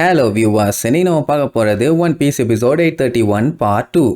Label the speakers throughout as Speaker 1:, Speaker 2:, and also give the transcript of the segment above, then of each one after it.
Speaker 1: Hello viewers, இன்னைக்கு நம்ம பார்க்க போறது one piece episode 831 part 2.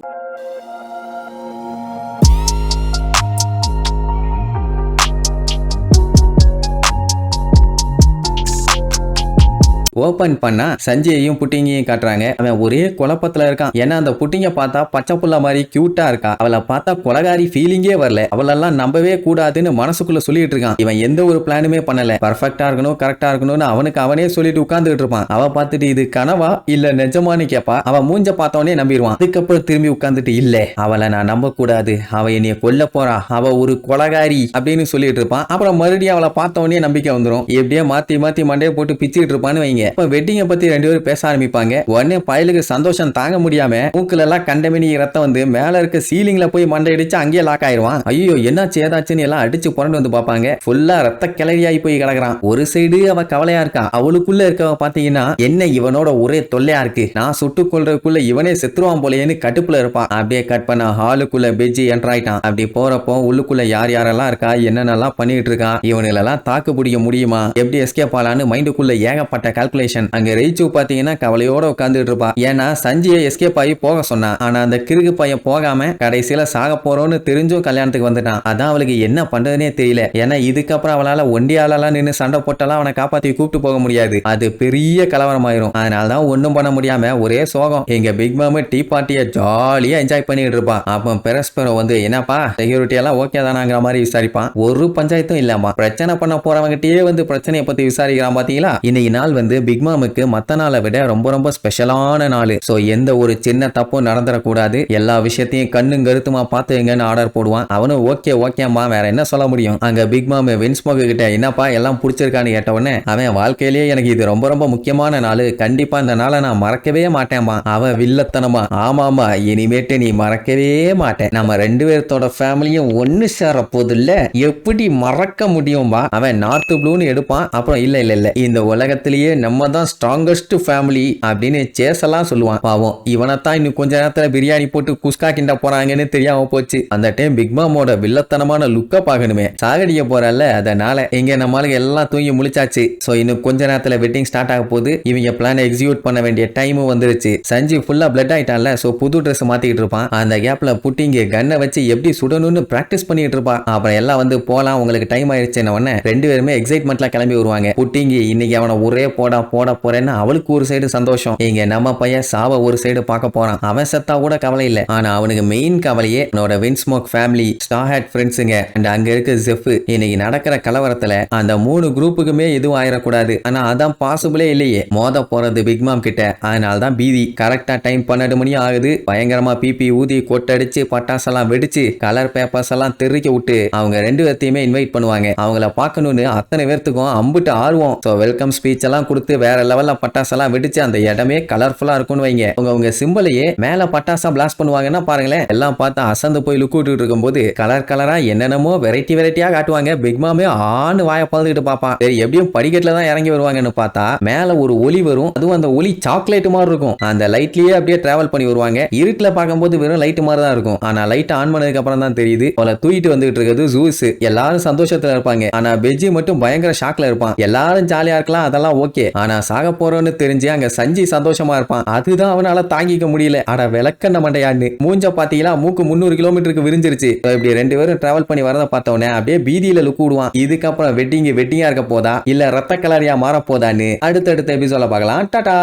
Speaker 1: Open பண்ணா சஞ்சயையும் புட்டிங்கையும் காட்டுறாங்க. அவன் ஒரே குழப்பத்துல இருக்கான். ஏன்னா அந்த புட்டிங்க பார்த்தா பச்சை புள்ள மாதிரி கியூட்டா இருக்கா. அவளை பார்த்தா கொலகாரி ஃபீலிங்கே வரல. அவளெல்லாம் நம்பவே கூடாதுன்னு மனசுக்குள்ள சொல்லிட்டு இருக்கான். இவன் எந்த ஒரு பிளானுமே பண்ணல. பர்ஃபெக்டா இருக்கணும், கரெக்டா இருக்கணும்னு அவனுக்கு அவனே சொல்லிட்டு உட்கார்ந்துட்டு இருப்பான். அவ பார்த்துட்டு இது கனவா இல்ல நிஜமானு கேப்பா. அவன் மூஞ்ச பார்த்தவனே நம்பிடுவான். அதுக்கப்புறம் திரும்பி உட்கார்ந்துட்டு இல்ல அவளை நான் நம்ப கூடாது, அவ என்னைய கொல்ல போறா, அவ ஒரு கொலகாரி அப்படின்னு சொல்லிட்டு இருப்பான். அப்புறம் மறுபடியும் அவளை பார்த்தவனே நம்பிக்கை வந்துடும். எப்படியே மாத்தி மாத்தி மண்டையை போட்டு பிச்சுட்டு இருப்பான்னு வைங்க. வெட்டிங்க பத்தி ரெண்டு பேரும் பேச ஆரம்பிப்பாங்க. உடனே பயலுக்கு சந்தோஷம் தாங்க முடியாம மூக்குல எல்லாம் கண்டமினி ரத்தம் வந்து மேல இருக்க சீலிங்ல போய் மண்டை அடிச்சு அங்கேயே லாக் ஆயிருவான். ஐயோ என்னாச்சு ஏதாச்சுன்னு எல்லாம் அடிச்சு புரண்டு வந்து பாப்பாங்க. ஃபுல்லா ரத்த கிளறியாகி போய் கிடக்குறான். ஒரு சைடு அவ கவலையா இருக்கா. அவளுக்குள்ள இருக்கவ பாத்தீங்கன்னா என்ன இவனோட ஒரே தொல்லையா இருக்கு, நான் சுட்டு கொள்றதுக்குள்ள இவனே செத்துருவான் போலேன்னு கட்டுப்புல இருப்பான். அப்படியே கட் பண்ண ஹாலுக்குள்ள பெஜ்ஜி என்ட்ராயிட்டான். அப்படி போறப்போ உள்ளுக்குள்ள யார் யாரெல்லாம் இருக்கா, என்னென்னலாம் பண்ணிட்டு இருக்கான், இவனெல்லாம் தாக்கு பிடிக்க முடியுமா, எப்படி எஸ்கேப் ஆலான்னு மைண்டுக்குள்ள ஏகப்பட்ட கால்குலேஷன். அங்க ரெய்ச்சு பாத்தீங்கன்னா கவலையோட உட்கார்ந்துட்டு இருப்பா. ஏன்னா சஞ்சியை எஸ்கேப் ஆகி போக சொன்னான். ஆனா அந்த கிறுக்கு பையன் போகாம கடைசியில சாக போறோம்னு தெரிஞ்சும் கல்யாணத்துக்கு வந்துட்டான். அதான் அவளுக்கு என்ன பண்றதுனே தெரியல. ஏன்னா இதுக்கப்புறம் அவளால ஒண்டியாலாம் நின்று சண்டை போட்டாலாம் அவனை காப்பாத்தி கூப்பிட்டு போக முடியாது. அது பெரிய கலவரமாயிரும். அதனாலதான் ஒண்ணும் பண்ண முடியாம ஒரே சோகம். எங்க பிக் மாமு டீ பார்ட்டியை ஜாலியா என்ஜாய் பண்ணிட்டு இருப்பான். அப்ப பெரஸ்பெரோ வந்து என்னப்பா செக்யூரிட்டி எல்லாம் ஓகே தானாங்கிற மாதிரி விசாரிப்பான். ஒரு பஞ்சாயத்தும் இல்லாம பிரச்சனை பண்ண போறவங்கிட்டே வந்து பிரச்சனையை பத்தி விசாரிக்கிறான். பாத்தீங்களா, இன்னைக்கு நாள் வந்து பிக் மாமுக்கு மத்த நாளை விட ரொம்ப ரொம்ப ஸ்பெஷலான நாள். சோ எந்த ஒரு சின்ன தப்பும் நடந்துடக்கூடாது, எல்லா விஷயத்தையும் கண்ணும் கருத்துமா பாத்துங்கன்னு ஆர்டர் போடுவான். அவனும் ஓகே ஓகேம்மா வேற என்ன சொல்ல முடியும். அங்க பிக் மாமு வின்ஸ்மோக் கிட்ட என்னப்பா எல்லாம் பிடிச்சிருக்கான்னு கேட்ட உடனே அவன் வாழ்க்கையிலேயே எனக்கு இது ரொம்ப ரொம்ப முக்கியமான நாள், கண்டிப்பா இந்த நாளை நான் மறக்கவே மாட்டேன்பா. அவன் வில்லத்தனமா ஆமாமா இனிமேட்டு நீ மறக்கவே மாட்டேன், நம்ம ரெண்டு பேர்த்தோட ஃபேமிலியும் ஒன்னு சேர போதில்ல, எப்படி மறக்க முடியும்பா. அவன் நார்த் ப்ளூன்னு எடுப்பான். அப்புறம் இல்ல இல்ல இல்ல இந்த உலகத்திலேயே நம்ம தான் ஸ்ட்ராங்கஸ்ட் ஃபேமிலி அப்படின்னு சேஸெல்லாம் சொல்லுவான். பாவம் இவனைத்தான் இன்னும் கொஞ்ச நேரத்துல பிரியாணி போட்டு குஸ்கா கிண்ட போறாங்கன்னு தெரியாம போச்சு. அந்த டைம் பிக் மாமோட வில்லத்தனமான லுக்க பாக்கணுமே, சாகடிக்க போறல்ல, அதனால இங்க நம்மளுக்கு எல்லாம் தூங்கி முழிச்சாச்சு. சோ இன்னும் கொஞ்ச நேரத்துல வெட்டிங் ஸ்டார்ட் ஆக போகுது. இவங்க பிளான் எக்ஸிக்யூட் பண்ண வேண்டிய டைமும் வந்துருச்சு. சஞ்சி ஃபுல்லா பிளட் ஆயிட்டான்ல, சோ புது ட்ரெஸ் மாத்திக்கிட்டு இருப்பான். அந்த கேப்ல புட்டிங்க கன்னை வச்சு எப்படி சுடணும்னு பிராக்டிஸ் பண்ணிட்டு இருப்பான். அப்புறம் எல்லாம் வந்து போலாம் உங்களுக்கு டைம் ஆயிடுச்சுன்னு உடனே ரெண்டு பேருமே எக்ஸைட்மெண்ட்ல கிளம்பி வருவாங்க. புட்டிங்கி இன்னைக்கு அவனை ஒரே போட போறேன்னு அவளுக்கு ஒரு சைடு சந்தோஷம். இங்க நம்ம பையன் சாவ ஒரு சைடு பார்க்க போறான். அவன் செத்தா கூட கவலை இல்ல. ஆனா அவனுக்கு மெயின் கவலையே அவனோட வின்ஸ்மோக் ஃபேமிலி, ஸ்டார் ஹேட் ஃப்ரெண்ட்ஸுங்க அண்ட் அங்க இருக்க ஜெஃப். இன்னைக்கு நடக்கிற கலவரத்துல அந்த மூணு குரூப்புக்குமே எதுவும் ஆயிடக்கூடாது. ஆனா அதான் பாசிபிளே இல்லையே. மோத போறது பிக் மாம் கிட்ட. அதனாலதான் பீதி. கரெக்டா டைம் 12 மணி ஆகுது. பயங்கரமா பிபி ஊதி கொட்டடிச்சு பட்டாசெல்லாம் வெடிச்சு கலர் பேப்பர்ஸ் எல்லாம் தெறிக்க விட்டு அவங்க ரெண்டு பேர்த்தையுமே இன்வைட் பண்ணுவாங்க. அவங்கள பார்க்கணும்னு அத்தனை பேர்த்துக்கும் அம்புட்டு ஆர்வம். ஸோ வெல்கம் ஸ்பீச் எல்லாம் கொடுத்து வேற லெவல்ல பட்டாசெல்லாம் வெடிச்சு அந்த இடமே கலர்ஃபுல்லா இருக்கும்னு வைங்க. உங்க சிம்பிளையே மேல பட்டாசா பிளாஸ்ட் பண்ணுவாங்கன்னா பாருங்களேன். எல்லாம் பார்த்து அசந்து போய் லுக் விட்டு இருக்கும்போது கலர் கலரா என்னென்னமோ வெரைட்டியா காட்டுவாங்க. பிக் மாமே ஆணு வாய பார்த்துக்கிட்டு பாப்பான். சரி எப்படியும் படிக்கட்டுல தான் இறங்கி வருவாங்கன்னு பார்த்தா மேல ஒரு ஒளி வரும். அதுவும் அந்த ஒளி சாக்லேட் மாதிரி இருக்கும். அந்த லைட்லயே அப்படியே டிராவல் பண்ணி வருவாங்க. இருட்டுல பார்க்கும்போது வெறும் லைட் மாதிரி தான் இருக்கும். ஆனா லைட் ஆன் பண்ணதுக்கு அப்புறம் தான் தெரியுது அவளை தூக்கிட்டு வந்துட்டு இருக்கிறது ஜூஸ். எல்லாரும் சந்தோஷத்துல இருப்பாங்க. ஆனா பெஜ்ஜி மட்டும் பயங்கர ஷாக்ல இருப்பான். எல்லாரும் ஜாலியா இருக்கலாம், அதெல்லாம் ஓகே. ஆனா சாக போறோம்னு தெரிஞ்சு அங்க சஞ்சி சந்தோஷமா இருப்பான். அதுதான் அவனால தாங்கிக்க முடியல. அட விளக்கண்ண மண்டையான்னு மூஞ்ச பாத்தீங்களா, மூக்கு 300 கிலோமீட்டருக்கு விரிஞ்சிருச்சு. இப்படி ரெண்டு பேரும் டிராவல் பண்ணி வரத பார்த்தவனே அப்படியே பீதியில லுக் விடுவான். இதுக்கப்புறம் வெட்டிங்கா இருக்க போதா இல்ல ரத்த கலரியா மாற போதான்னு அடுத்தடுத்த எபிசோட பார்க்கலாம். டாடா.